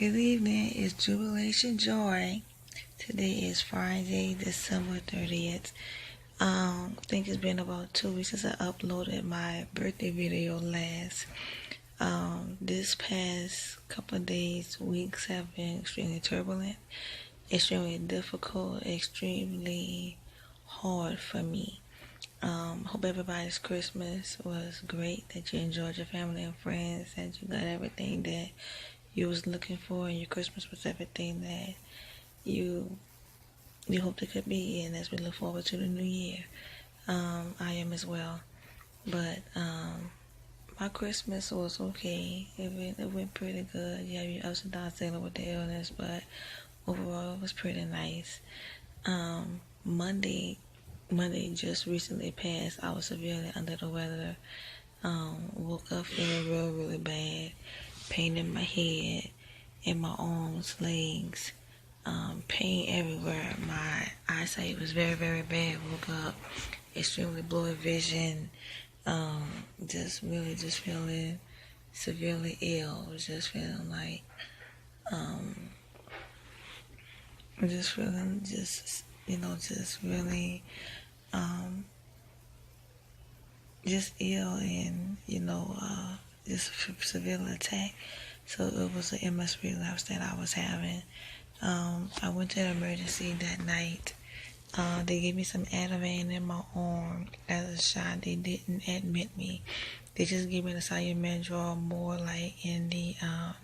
Good evening, it's Jubilation Joy. Today is Friday, December 30th. I think it's been about 2 weeks since I uploaded my birthday video last. This past couple of days, weeks have been extremely turbulent, extremely difficult, extremely hard for me. Hope everybody's Christmas was great, that you enjoyed your family and friends, that you got everything that you was looking for, and your Christmas was everything that you hoped it could be. And as we look forward to the new year, I am as well. But my Christmas was okay. It went pretty good. You have your ups and downs dealing with the illness, but overall it was pretty nice. Monday just recently passed. I was severely under the weather. Woke up feeling really bad. Pain in my head, in my arms, legs, pain everywhere. My eyesight was very bad. Woke up extremely blurry vision. Just feeling severely ill. Just feeling like, just really, just ill and, just severely attacked. So it was an MS relapse that I was having. I went to the emergency that night. They gave me some Ativan in my arm as a shot. They didn't admit me. They just gave me the Cytomedrol more like in the,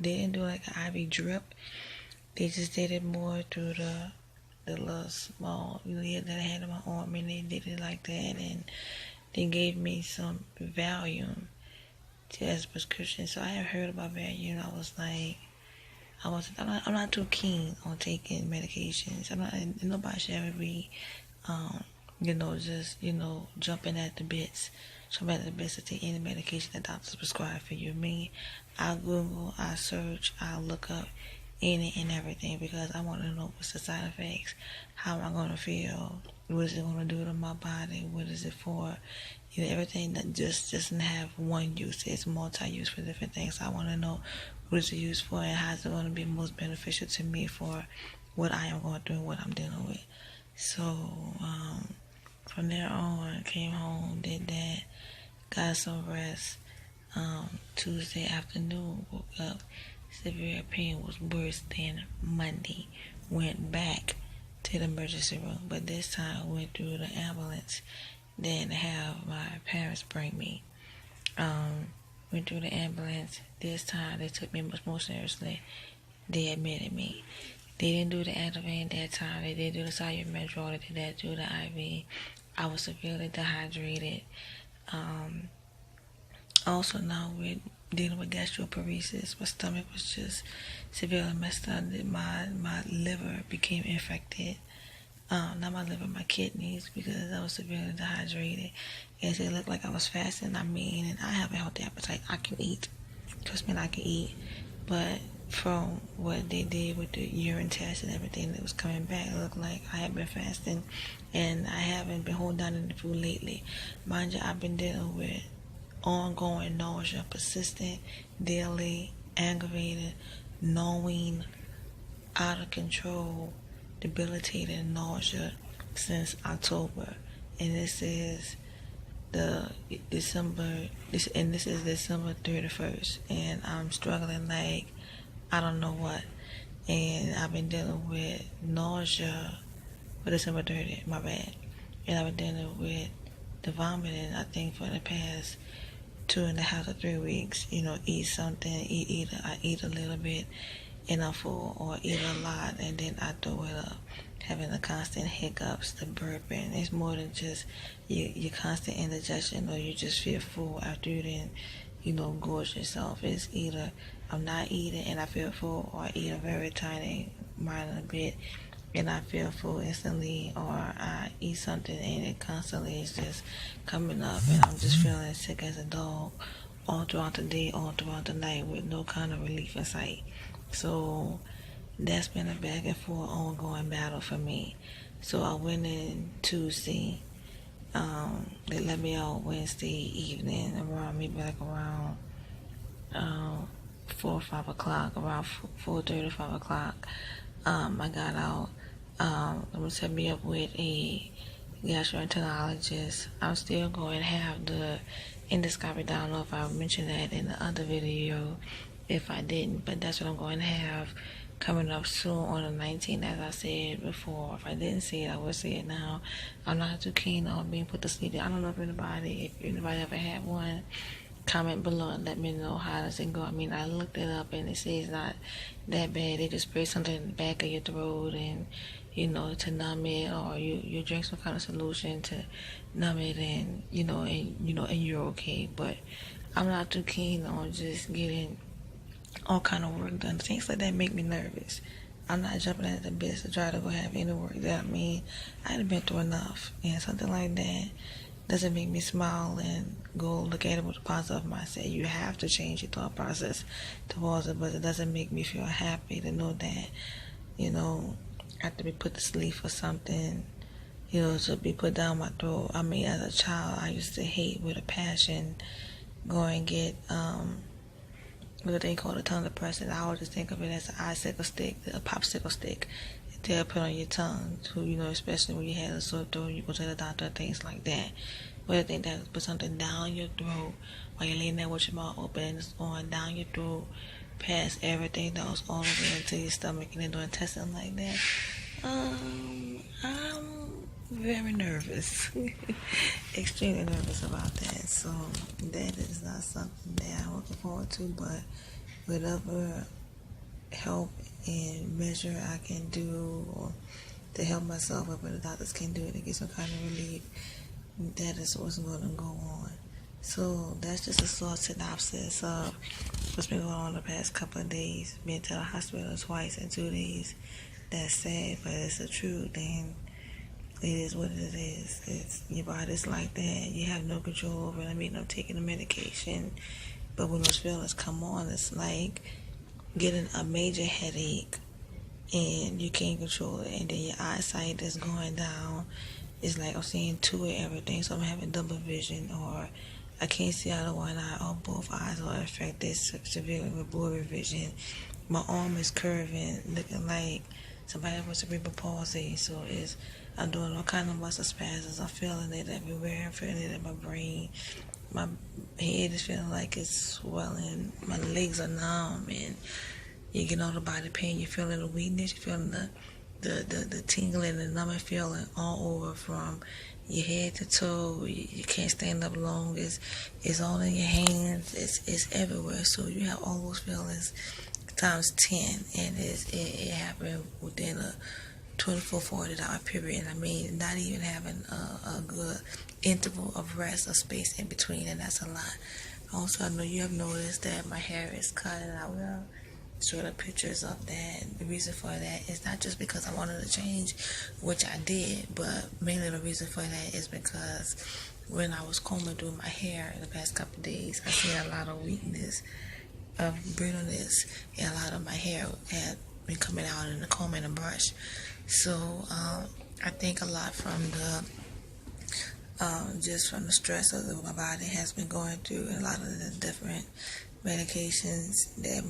they didn't do like an IV drip. They just did it more through the little small lid that I had in my arm, and they did it like that. And they gave me some Valium as a prescription. So I had heard about Valium. I was like, I'm not too keen on taking medications. Nobody should ever be, jumping at the bits to take any medication that doctors prescribe for you. Me, I Google, I search, I look up any and everything because I want to know what's the side effects, how am I going to feel, what is it going to do to my body, what is it for. Everything that just doesn't have one use. It's multi-use for different things. I want to know what is it used for and how is it going to be most beneficial to me for what I am going through and what I'm dealing with. So from there on, came home, did that, got some rest. Tuesday afternoon, woke up, severe pain was worse than Monday. Went back to the emergency room, but this time went through the ambulance. Then have my parents bring me. Went through the ambulance. This time they took me much more seriously. They admitted me. They didn't do the Ativan that time. They didn't do the Cytomedrol. They did that through the IV. I was severely dehydrated. Also now we're dealing with gastroparesis. My stomach was just severely messed up. My liver became infected. Not my liver, my kidneys, because I was severely dehydrated. As it looked like I was fasting, and I have a healthy appetite. I can eat. Trust me, I can eat. But from what they did with the urine test and everything that was coming back, it looked like I had been fasting, and I haven't been holding down any food lately. Mind you, I've been dealing with ongoing nausea, persistent, daily, aggravated, gnawing, out of control, debilitating nausea since October, and this is December 31st, and I'm struggling like I don't know what, and I've been dealing with nausea for December 30th, my bad, and I've been dealing with the vomiting, I think, for the past 2.5 to 3 weeks. Eat something, I eat a little bit and I'm full, or eat a lot and then I throw it up. Having the constant hiccups, the burping. It's more than just your constant indigestion, or you just feel full after you didn't, gorge yourself. It's either I'm not eating and I feel full, or I eat a very tiny minor bit and I feel full instantly, or I eat something and it constantly is just coming up and I'm just feeling sick as a dog all throughout the day, all throughout the night, with no kind of relief in sight. So that's been a back and forth ongoing battle for me. So I went in Tuesday. They let me out Wednesday evening, around maybe like around 4 or 5 o'clock, around 4:30, 5 o'clock. I got out. They set me up with a gastroenterologist. I'm still going to have the endoscopy. I don't know if I mentioned that in the other video. If I didn't, but that's what I'm going to have coming up soon on the 19th, as I said before. If I didn't say it, I will say it now. I'm not too keen on being put to sleep. I don't know if anybody ever had one. Comment below and let me know how does it go. I mean, I looked it up and it says it's not that bad. They just spray something in the back of your throat and to numb it, or you drink some kind of solution to numb it, and and you're okay. But I'm not too keen on just getting all kind of work done. Things like that make me nervous. I'm not jumping at the bits to try to go have any work done. I mean, I've been through enough, and something like that doesn't make me smile and go look at it with a positive mindset. You have to change your thought process towards it, but it doesn't make me feel happy to know that, I have to be put to sleep for something, to be put down my throat. I mean, as a child, I used to hate with a passion go and get, what they call a tongue depressant. I always just think of it as an icicle stick, a popsicle stick. They'll put on your tongue, especially when you have a sore throat, you go to the doctor, things like that. But I think that put something down your throat while you're laying there with your mouth open and it's going down your throat, past everything that was all the way into your stomach and then doing testing like that. I'm very nervous, extremely nervous about that. So that is not something that I'm looking forward to, but whatever help and measure I can do or to help myself, whatever the doctors can do to get some kind of relief, that is what's going to go on. So that's just a short synopsis of what's been going on the past couple of days. Been to the hospital twice in 2 days. That's sad, but it's the truth. And it is what it is. It's your body's like that. You have no control over it. I mean, I'm taking the medication, but when those feelings come on, it's like getting a major headache and you can't control it, and then your eyesight is going down. It's like I'm seeing two of everything, so I'm having double vision, or I can't see out of one eye, or both eyes are affected severely with blurry vision. My arm is curving, looking like somebody with cerebral palsy. So I'm doing all kind of muscle spasms. I'm feeling it everywhere. I'm feeling it in my brain. My head is feeling like it's swelling. My legs are numb, and you get all the body pain. You're feeling the weakness. You're feeling the tingling and numbing feeling all over from your head to toe. You can't stand up long. It's all in your hands. It's everywhere. So you have all those feelings times 10, and it happened within a 24, 40-hour period. I mean, not even having a good interval of rest or space in between, and that's a lot. Also, I know you have noticed that my hair is cut, and I will show the pictures of that. The reason for that is not just because I wanted to change, which I did, but mainly the reason for that is because when I was combing through my hair in the past couple of days, I seen a lot of weakness, of brittleness, and a lot of my hair had been coming out in the comb and the brush. So I think a lot from just from the stress of my body has been going through, and a lot of the different medications that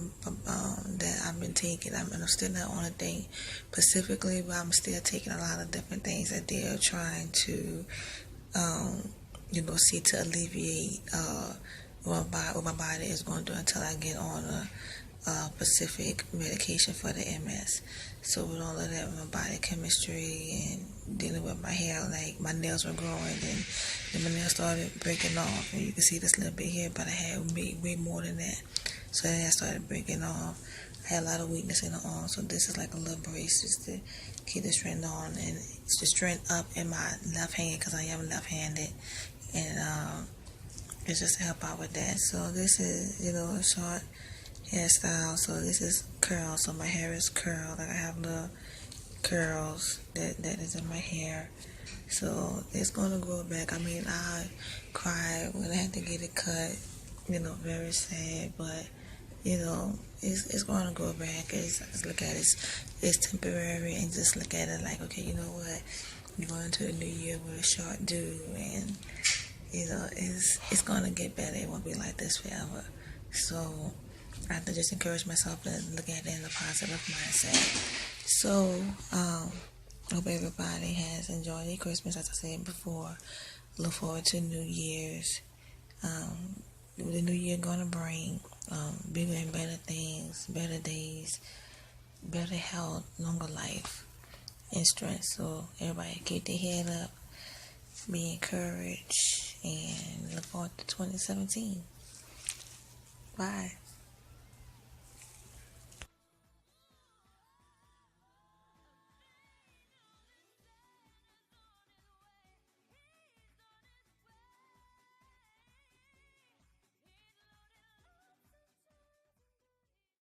I've been taking. I'm still not on a thing specifically, but I'm still taking a lot of different things that they are trying to see to alleviate what my body is going through until I get on a specific medication for the MS. So with all of that, my body chemistry and dealing with my hair, like my nails were growing, and then my nails started breaking off, and you can see this little bit here, but I had way more than that. So then I started breaking off. I had a lot of weakness in the arm, so this is like a little brace just to keep the strength on, and it's the strength up in my left hand because I am left-handed, and it's just to help out with that. So this is, a short hairstyle. So this is curls. So my hair is curled. Like I have the curls that is in my hair. So it's going to grow back. I mean, I cried when I had to get it cut. Very sad, but it's going to grow back. Just look at it. It's temporary, and just look at it like, okay, you know what? You're going into a new year with a short due, and it's going to get better. It won't be like this forever. So I have to just encourage myself to look at it in a positive mindset. So, hope everybody has enjoyed their Christmas, as I said before. Look forward to New Year's. The new year gonna bring bigger and better things, better days, better health, longer life, and strength. So everybody keep their head up, be encouraged, and look forward to 2017. Bye.